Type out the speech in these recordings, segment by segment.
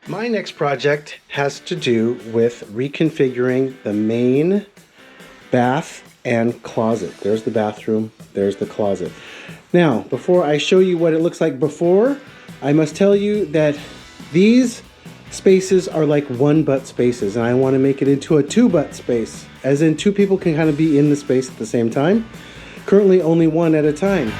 My next project has to do with reconfiguring the main bath and closet. There's the bathroom, there's the closet. Now, before I show you what it looks like before, I must tell you that these spaces are like one butt spaces, and I want to make it into a two butt space, as in two people can kind of be in the space at the same time. Currently only one at a time.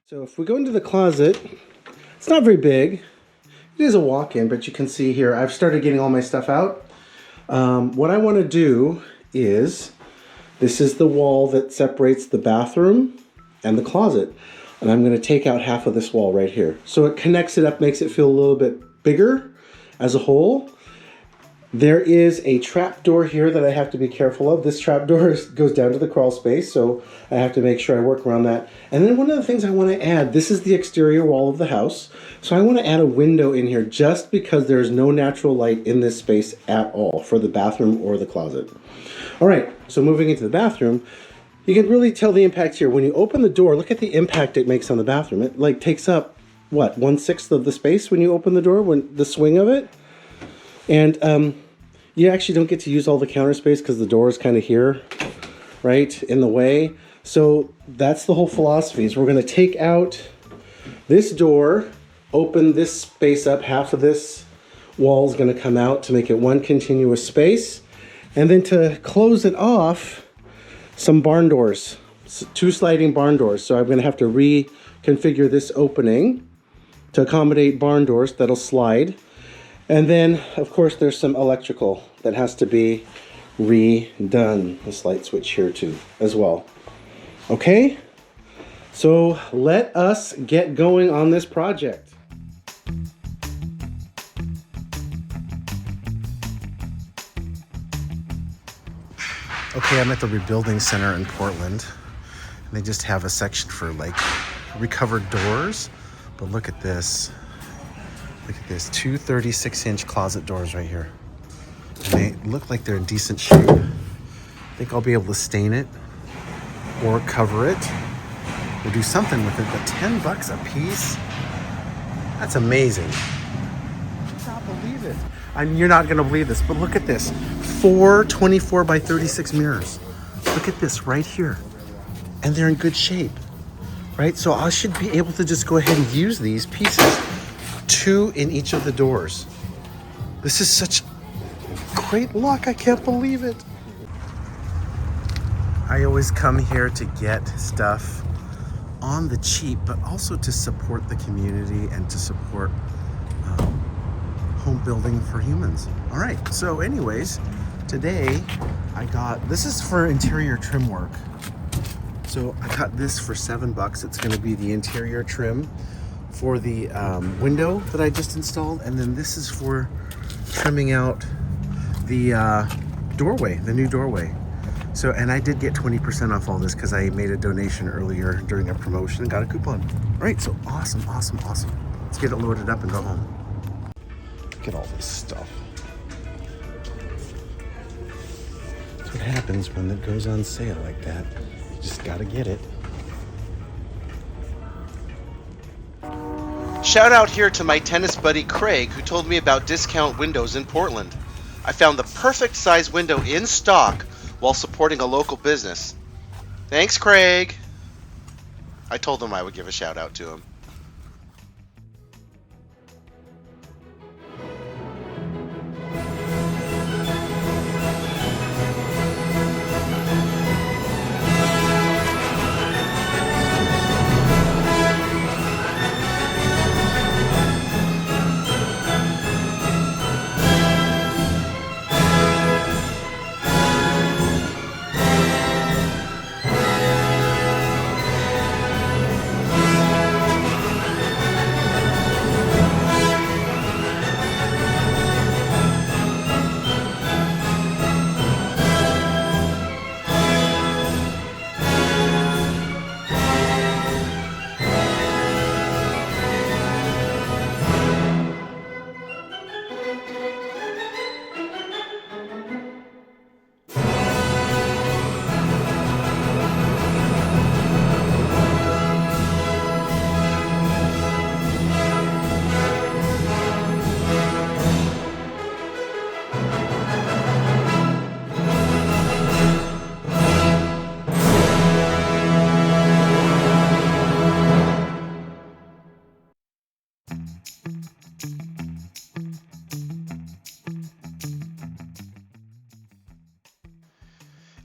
So if we go into the closet, it's not very big. It is a walk-in, but you can see here, I've started getting all my stuff out. What I want to do is, this is the wall that separates the bathroom and the closet. And I'm going to take out half of this wall right here. So it connects it up, makes it feel a little bit bigger as a whole. There is a trap door here that I have to be careful of. This trap door goes down to the crawl space, so I have to make sure I work around that. And then one of the things I want to add, this is the exterior wall of the house, so I want to add a window in here just because there's no natural light in this space at all for the bathroom or the closet. All right, so moving into the bathroom, you can really tell the impact here. When you open the door, look at the impact it makes on the bathroom. It like takes up, what, 1/6 of the space when you open the door, when the swing of it? And you actually don't get to use all the counter space because the door is kind of here, right, in the way. So that's the whole philosophy, is we're going to take out this door, open this space up, half of this wall is going to come out to make it one continuous space. And then to close it off, some barn doors, two sliding barn doors. So I'm going to have to reconfigure this opening to accommodate barn doors that'll slide. And then, of course, there's some electrical that has to be redone. This light switch here too, as well. Okay, so let us get going on this project. Okay, I'm at the Rebuilding Center in Portland. And they just have a section for like recovered doors. But look at this. Look at this, two 36-inch closet doors right here. And they look like they're in decent shape. I think I'll be able to stain it or cover it or do something with it, but $10 a piece? That's amazing. I cannot believe it. You're not gonna believe this, but look at this. 4 24 by 36 mirrors. Look at this right here. And they're in good shape, right? So I should be able to just go ahead and use these pieces, 2 in each of the doors. This is such great luck, I can't believe it. I always come here to get stuff on the cheap, but also to support the community and to support home building for humans. All right, so anyways, today I got, this is for interior trim work. So I got this for $7. It's gonna be the interior trim for the window that I just installed, and then this is for trimming out the doorway, the new doorway. So, and I did get 20% off all this because I made a donation earlier during a promotion and got a coupon. All right, so awesome, awesome, awesome. Let's get it loaded up and go home. Look at all this stuff. That's what happens when it goes on sale like that. You just gotta get it. Shout out here to my tennis buddy Craig, who told me about discount windows in Portland. I found the perfect size window in stock while supporting a local business. Thanks, Craig. I told him I would give a shout out to him.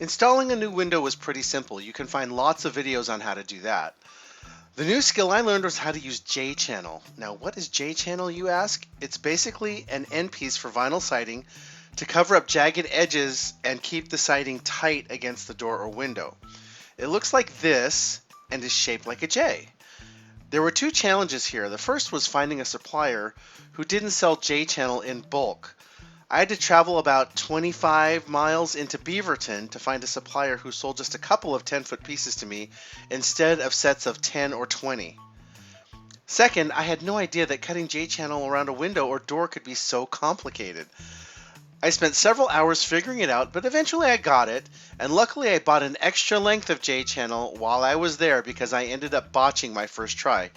Installing a new window was pretty simple. You can find lots of videos on how to do that. The new skill I learned was how to use J-channel. Now, what is J-channel, you ask? It's basically an end piece for vinyl siding to cover up jagged edges and keep the siding tight against the door or window. It looks like this and is shaped like a J. There were two challenges here. The first was finding a supplier who didn't sell J-channel in bulk. I had to travel about 25 miles into Beaverton to find a supplier who sold just a couple of 10-foot pieces to me instead of sets of 10 or 20. Second, I had no idea that cutting J-channel around a window or door could be so complicated. I spent several hours figuring it out, but eventually I got it, and luckily I bought an extra length of J-channel while I was there because I ended up botching my first try.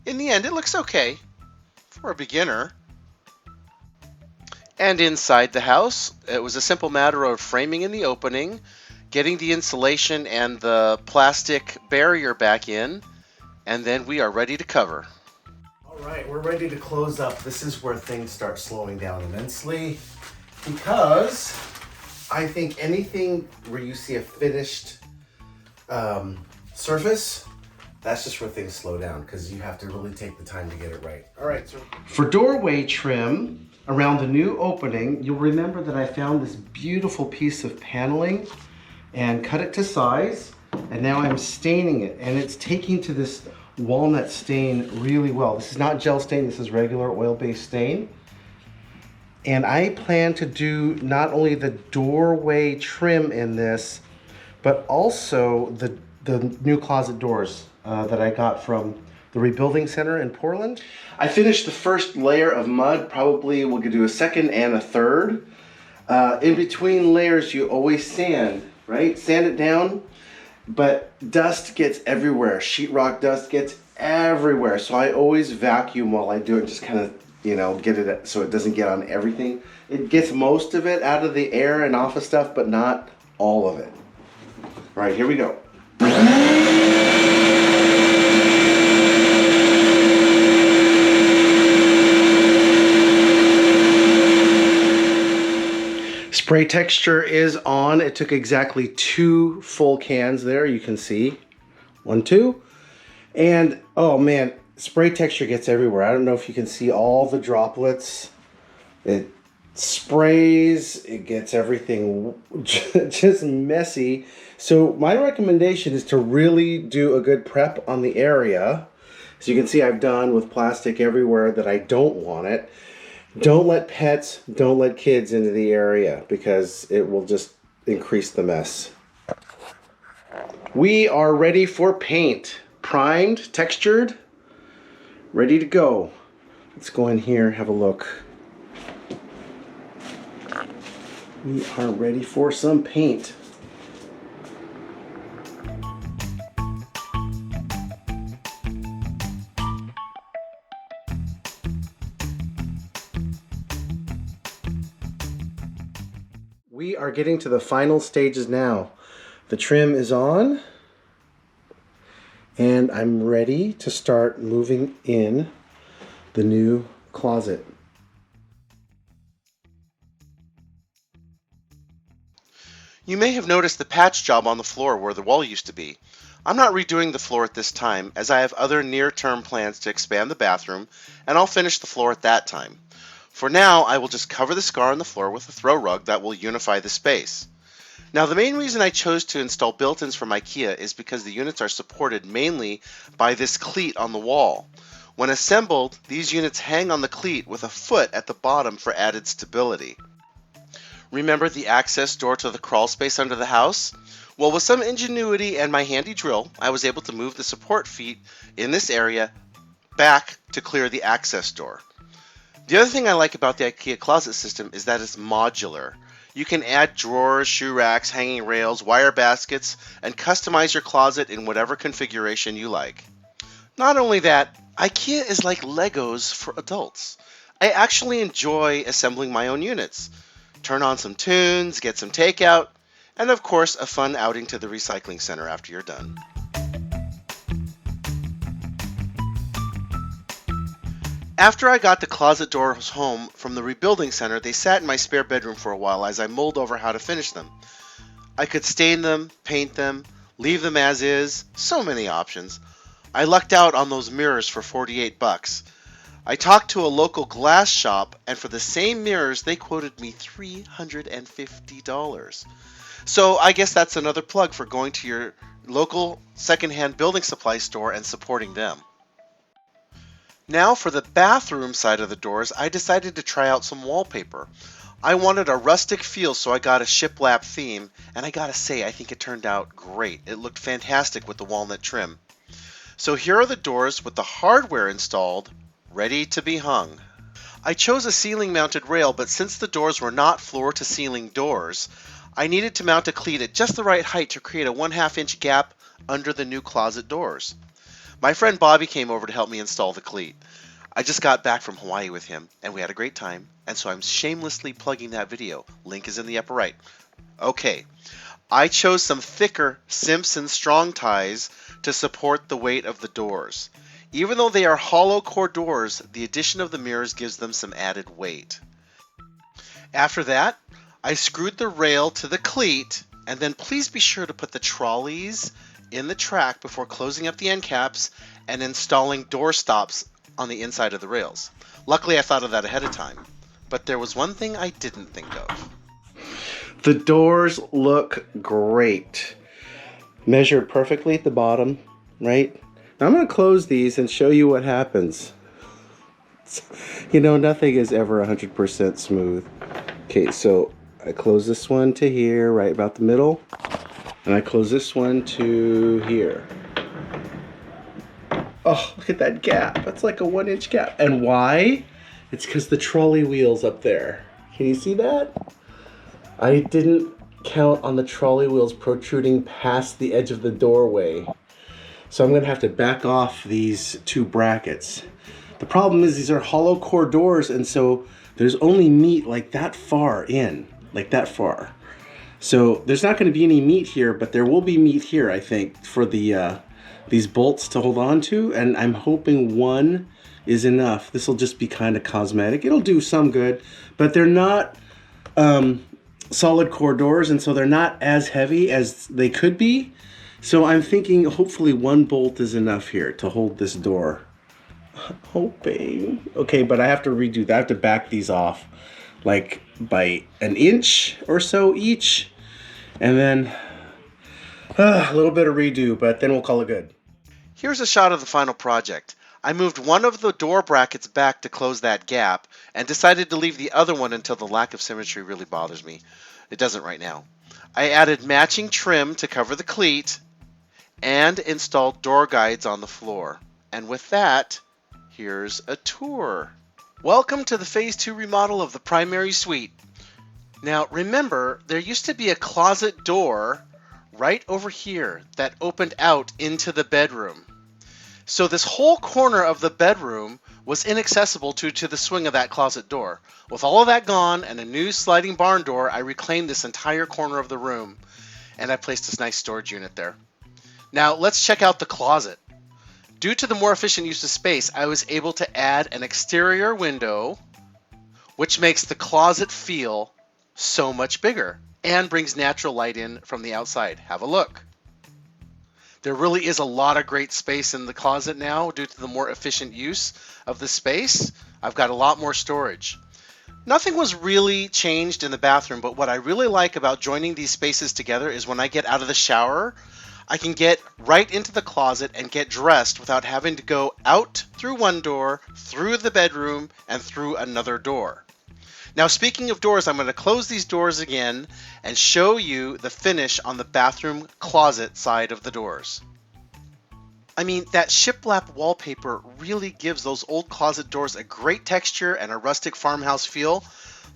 In the end, it looks okay for a beginner. And inside the house, it was a simple matter of framing in the opening, getting the insulation and the plastic barrier back in, and then we are ready to cover. All right, we're ready to close up. This is where things start slowing down immensely because I think anything where you see a finished surface, that's just where things slow down because you have to really take the time to get it right. All right, so for doorway trim, around the new opening, you'll remember that I found this beautiful piece of paneling and cut it to size, and now I'm staining it, and it's taking to this walnut stain really well. This is not gel stain, this is regular oil-based stain. And I plan to do not only the doorway trim in this, but also the new closet doors that I got from the Rebuilding Center in Portland. I finished the first layer of mud. Probably we'll do a second and a third. In between layers, you always sand, right? Sand it down, but dust gets everywhere. Sheetrock dust gets everywhere. So I always vacuum while I do it, just kind of, get it so it doesn't get on everything. It gets most of it out of the air and off of stuff, but not all of it. All right, here we go. Spray texture is on. It took exactly 2 full cans there. You can see 1, 2. And oh man, spray texture gets everywhere. I don't know if you can see all the droplets. It sprays, it gets everything just messy. So my recommendation is to really do a good prep on the area. As you can see, I've done with plastic everywhere that I don't want it. Don't let pets, don't let kids into the area because it will just increase the mess. We are ready for paint. Primed, textured, ready to go. Let's go in here, have a look. We are ready for some paint. We are getting to the final stages now. The trim is on, and I'm ready to start moving in the new closet. You may have noticed the patch job on the floor where the wall used to be. I'm not redoing the floor at this time, as I have other near-term plans to expand the bathroom, and I'll finish the floor at that time. For now, I will just cover the scar on the floor with a throw rug that will unify the space. Now, the main reason I chose to install built-ins from IKEA is because the units are supported mainly by this cleat on the wall. When assembled, these units hang on the cleat with a foot at the bottom for added stability. Remember the access door to the crawl space under the house? Well, with some ingenuity and my handy drill, I was able to move the support feet in this area back to clear the access door. The other thing I like about the IKEA closet system is that it's modular. You can add drawers, shoe racks, hanging rails, wire baskets, and customize your closet in whatever configuration you like. Not only that, IKEA is like Legos for adults. I actually enjoy assembling my own units. Turn on some tunes, get some takeout, and of course a fun outing to the recycling center after you're done. After I got the closet doors home from the rebuilding center, they sat in my spare bedroom for a while as I mulled over how to finish them. I could stain them, paint them, leave them as is, so many options. I lucked out on those mirrors for 48 bucks. I talked to a local glass shop, and for the same mirrors, they quoted me $350. So I guess that's another plug for going to your local secondhand building supply store and supporting them. Now for the bathroom side of the doors, I decided to try out some wallpaper. I wanted a rustic feel, so I got a shiplap theme, and I gotta say, I think it turned out great. It looked fantastic with the walnut trim. So here are the doors with the hardware installed, ready to be hung. I chose a ceiling mounted rail, but since the doors were not floor to ceiling doors, I needed to mount a cleat at just the right height to create a 1/2 inch gap under the new closet doors. My friend Bobby came over to help me install the cleat. I just got back from Hawaii with him, and we had a great time, and so I'm shamelessly plugging that video. Link is in the upper right. Okay, I chose some thicker Simpson strong ties to support the weight of the doors. Even though they are hollow core doors, the addition of the mirrors gives them some added weight. After that, I screwed the rail to the cleat, and then please be sure to put the trolleys in the track before closing up the end caps and installing door stops on the inside of the rails. Luckily, I thought of that ahead of time, but there was one thing I didn't think of. The doors look great. Measured perfectly at the bottom, right? Now I'm going to close these and show you what happens. You know, nothing is ever 100% smooth. Okay, so I close this one to here, right about the middle. And I close this one to here. Oh, look at that gap. That's like a 1-inch gap. And why? It's because the trolley wheel's up there. Can you see that? I didn't count on the trolley wheels protruding past the edge of the doorway. So I'm going to have to back off these 2 brackets. The problem is these are hollow core doors, and so there's only meat like that far in, like that far. So there's not going to be any meat here, but there will be meat here, I think, for the these bolts to hold on to, and I'm hoping 1 is enough. This will just be kind of cosmetic. It'll do some good, but they're not solid core doors, and so they're not as heavy as they could be. So I'm thinking hopefully 1 bolt is enough here to hold this door. Hoping. Okay, but I have to redo that. I have to back these off like by 1 inch or so each, and then a little bit of redo, but then we'll call it good. Here's a shot of the final project. I moved one of the door brackets back to close that gap and decided to leave the other one until the lack of symmetry really bothers me. It doesn't right now. I added matching trim to cover the cleat and installed door guides on the floor. And with that, here's a tour. Welcome to the Phase 2 remodel of the primary suite. Now remember, there used to be a closet door right over here that opened out into the bedroom. So this whole corner of the bedroom was inaccessible due to the swing of that closet door. With all of that gone and a new sliding barn door, I reclaimed this entire corner of the room, and I placed this nice storage unit there. Now let's check out the closet. Due to the more efficient use of space, I was able to add an exterior window, which makes the closet feel so much bigger and brings natural light in from the outside. Have a look. There really is a lot of great space in the closet now due to the more efficient use of the space. I've got a lot more storage. Nothing was really changed in the bathroom, but what I really like about joining these spaces together is when I get out of the shower, I can get right into the closet and get dressed without having to go out through one door, through the bedroom, and through another door. Now, speaking of doors, I'm going to close these doors again and show you the finish on the bathroom closet side of the doors. I mean, that shiplap wallpaper really gives those old closet doors a great texture and a rustic farmhouse feel.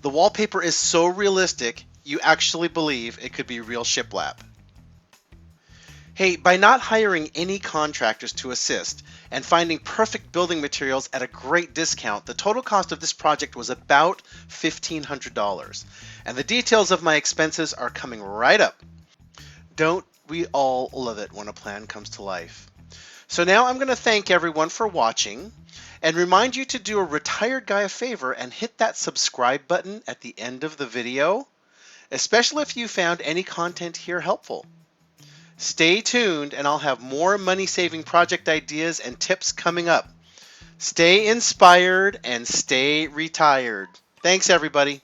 The wallpaper is so realistic, you actually believe it could be real shiplap. Hey, by not hiring any contractors to assist and finding perfect building materials at a great discount, the total cost of this project was about $1,500. And the details of my expenses are coming right up. Don't we all love it when a plan comes to life? So now I'm going to thank everyone for watching and remind you to do a retired guy a favor and hit that subscribe button at the end of the video. especially if you found any content here helpful. Stay tuned, and I'll have more money-saving project ideas and tips coming up. Stay inspired and stay retired. Thanks, everybody.